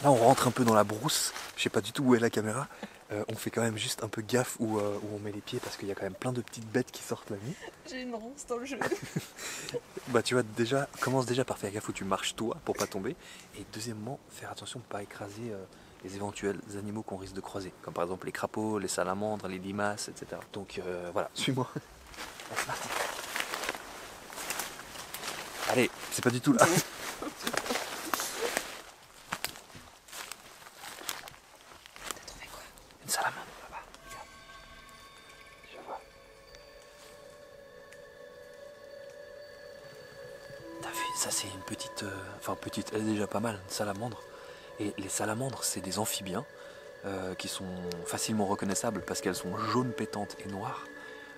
Là on rentre un peu dans la brousse, je sais pas du tout où est la caméra. On fait quand même juste un peu gaffe où on met les pieds parce qu'il y a quand même plein de petites bêtes qui sortent la nuit. J'ai une ronce dans le jeu. Bah tu vois déjà, commence déjà par faire gaffe où tu marches toi pour pas tomber. Et deuxièmement, faire attention de pas écraser les éventuels animaux qu'on risque de croiser. Comme par exemple les crapauds, les salamandres, les limaces, etc. Donc voilà, suis-moi. C'est parti. Allez, c'est pas du tout là. Une salamandre là-bas. Je vois. T'as vu, ça c'est une petite... Enfin petite, elle est déjà pas mal, une salamandre. Et les salamandres, c'est des amphibiens qui sont facilement reconnaissables parce qu'elles sont jaunes pétantes et noires.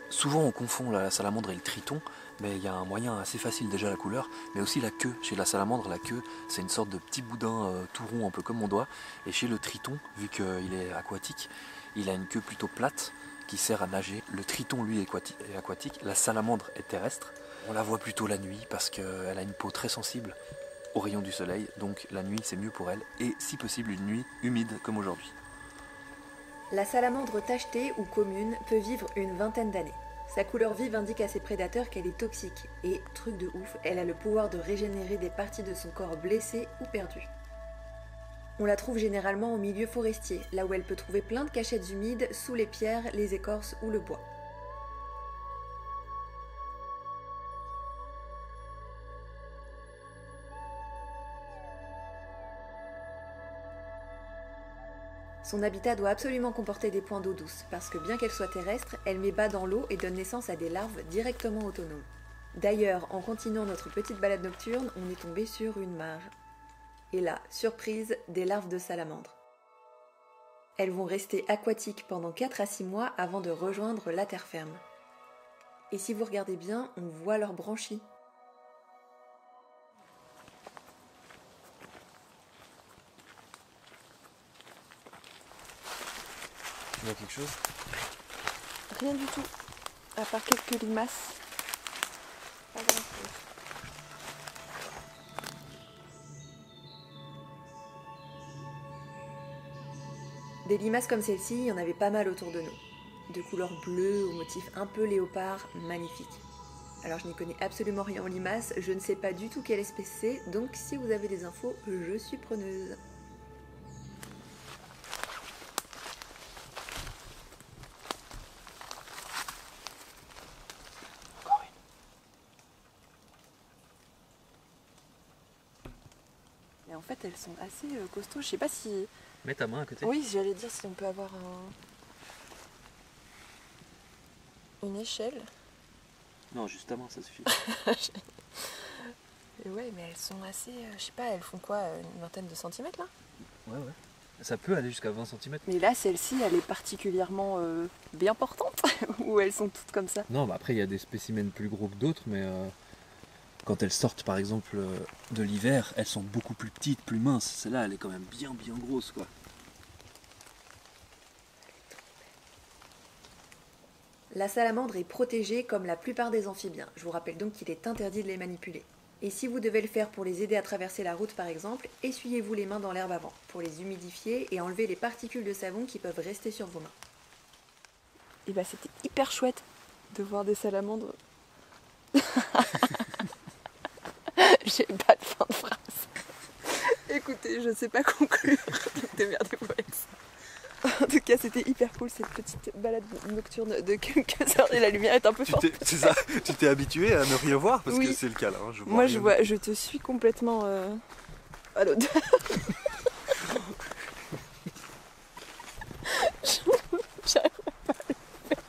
Souvent on confond la salamandre et le triton, mais il y a un moyen assez facile déjà la couleur, mais aussi la queue. Chez la salamandre, la queue, c'est une sorte de petit boudin tout rond, un peu comme mon doigt. Et chez le triton, vu qu'il est aquatique, il a une queue plutôt plate qui sert à nager. Le triton, lui, est aquatique. La salamandre est terrestre. On la voit plutôt la nuit parce qu'elle a une peau très sensible aux rayons du soleil, donc la nuit c'est mieux pour elle, et si possible une nuit humide comme aujourd'hui. La salamandre tachetée ou commune peut vivre une vingtaine d'années. Sa couleur vive indique à ses prédateurs qu'elle est toxique et, truc de ouf, elle a le pouvoir de régénérer des parties de son corps blessées ou perdues. On la trouve généralement au milieu forestier, là où elle peut trouver plein de cachettes humides sous les pierres, les écorces ou le bois. Son habitat doit absolument comporter des points d'eau douce, parce que bien qu'elle soit terrestre, elle met bas dans l'eau et donne naissance à des larves directement autonomes. D'ailleurs, en continuant notre petite balade nocturne, on est tombé sur une mare. Et là, surprise, des larves de salamandre. Elles vont rester aquatiques pendant 4 à 6 mois avant de rejoindre la terre ferme. Et si vous regardez bien, on voit leurs branchies. Tu vois quelque chose? Rien du tout, à part quelques limaces. Pas grand-chose. Des limaces comme celle-ci, il y en avait pas mal autour de nous. De couleur bleue, au motif un peu léopard, magnifique. Alors je n'y connais absolument rien en limaces, je ne sais pas du tout quelle espèce c'est, donc si vous avez des infos, je suis preneuse. Encore une. Et en fait, elles sont assez costauds. Je sais pas si... Mets ta main à côté. Oui, j'allais dire si on peut avoir une échelle. Non, juste ta main, ça suffit. Et ouais, mais elles sont assez... je sais pas, elles font quoi, une vingtaine de centimètres là? Ouais. Ça peut aller jusqu'à 20 cm. Mais là, celle-ci, elle est particulièrement bien portante. Ou elles sont toutes comme ça? Non, bah après il y a des spécimens plus gros que d'autres, mais quand elles sortent par exemple de l'hiver, elles sont beaucoup plus petites, plus minces. Celle-là, elle est quand même bien grosse quoi. La salamandre est protégée comme la plupart des amphibiens. Je vous rappelle donc qu'il est interdit de les manipuler. Et si vous devez le faire pour les aider à traverser la route par exemple, essuyez-vous les mains dans l'herbe avant, pour les humidifier et enlever les particules de savon qui peuvent rester sur vos mains. Et bah c'était hyper chouette de voir des salamandres. J'ai pas de fin de phrase. Écoutez, je sais pas conclure. Démerdez-vous avec ça. En tout cas, c'était hyper cool cette petite balade nocturne de quelques heures et la lumière est un peu forte. C'est ça, tu t'es habitué à ne rien voir parce Oui. que c'est le cas là. Hein, Moi, je te suis complètement à l'odeur. J'arrive pas à le faire.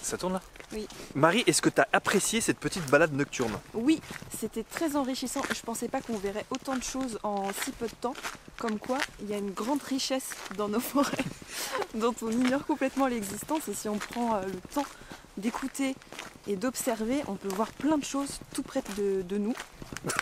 Ça tourne là? Oui. Marie, est-ce que tu as apprécié cette petite balade nocturne? Oui, c'était très enrichissant. Je pensais pas qu'on verrait autant de choses en si peu de temps. Comme quoi, il y a une grande richesse dans nos forêts dont on ignore complètement l'existence. Et si on prend le temps d'écouter et d'observer, on peut voir plein de choses tout près de nous.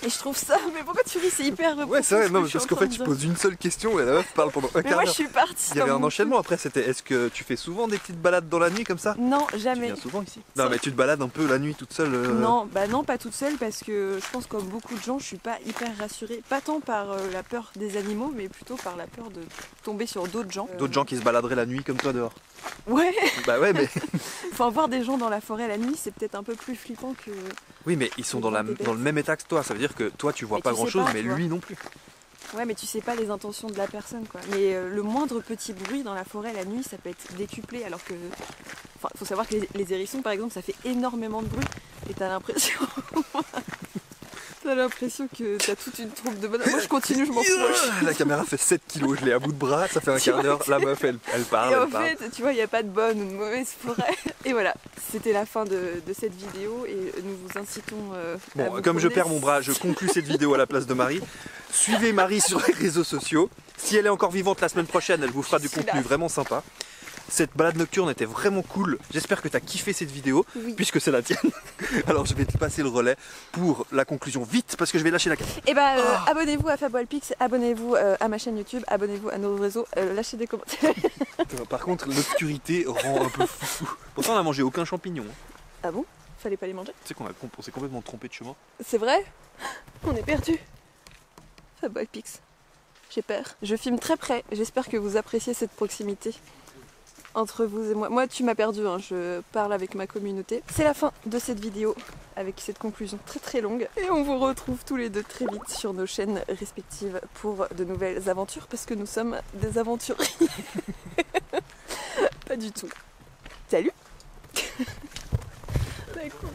Et je trouve ça, mais pourquoi tu ris? C'est hyper Ouais, c'est vrai, profond, non, ce que je parce suis qu'en en fait, train tu de poses une seule question et la meuf parle pendant un dire. Mais quart moi je d'heure. suis partie. Il y avait dans un mon enchaînement après, c'était est-ce que tu fais souvent des petites balades dans la nuit comme ça? truc. Non, Tu jamais. viens souvent ici? Non, mais tu te balades un peu la nuit toute seule Non, bah non, pas toute seule parce que je pense comme beaucoup de gens, je suis pas hyper rassurée. Pas tant par la peur des animaux, mais plutôt par la peur de tomber sur d'autres gens. D'autres gens qui se baladeraient la nuit comme toi dehors? Ouais, Bah ouais, mais. enfin voir des gens dans la forêt la nuit, c'est peut-être un peu plus flippant que. Oui, mais ils sont Des dans grandes bébêtes. le même état que toi, ça veut dire que toi tu vois Mais pas tu sais grand chose, pas, mais tu vois. lui non plus. Ouais, mais tu sais pas les intentions de la personne, quoi. Mais le moindre petit bruit dans la forêt la nuit, ça peut être décuplé, alors que. Enfin, faut savoir que les hérissons, par exemple, ça fait énormément de bruit, et t'as l'impression. T'as l'impression que t'as toute une troupe de bonhommes. Moi, je continue, je m'en fous. La caméra fait 7 kilos, je l'ai à bout de bras, ça fait un quart d'heure, la meuf elle parle, Et en elle parle. fait, tu vois, il n'y a pas de bonne ou de mauvaise forêt. Et voilà, c'était la fin de cette vidéo et nous vous incitons à Bon, vous comme je promener. perds mon bras, je conclus cette vidéo à la place de Marie. Suivez Marie sur les réseaux sociaux. Si elle est encore vivante la semaine prochaine, elle vous fera du Je suis contenu là. vraiment sympa. Cette balade nocturne était vraiment cool. J'espère que tu as kiffé cette vidéo, Oui. puisque c'est la tienne. Alors je vais te passer le relais pour la conclusion vite, parce que je vais lâcher la caméra. Et bah, abonnez-vous à FabWellPix, abonnez-vous à ma chaîne YouTube, abonnez-vous à nos réseaux, lâchez des commentaires. Par contre, l'obscurité rend un peu fou. Pourtant, on a mangé aucun champignon. Hein. Ah bon? Fallait pas les manger? Tu sais on s'est complètement trompé de chemin. C'est vrai? On est perdu. FabWellPix. J'ai peur. Je filme très près, j'espère que vous appréciez cette proximité entre vous et moi. Moi, tu m'as perdu, hein. Je parle avec ma communauté. C'est la fin de cette vidéo avec cette conclusion très très longue. Et on vous retrouve tous les deux très vite sur nos chaînes respectives pour de nouvelles aventures parce que nous sommes des aventuriers. Pas du tout. Salut. D'accord.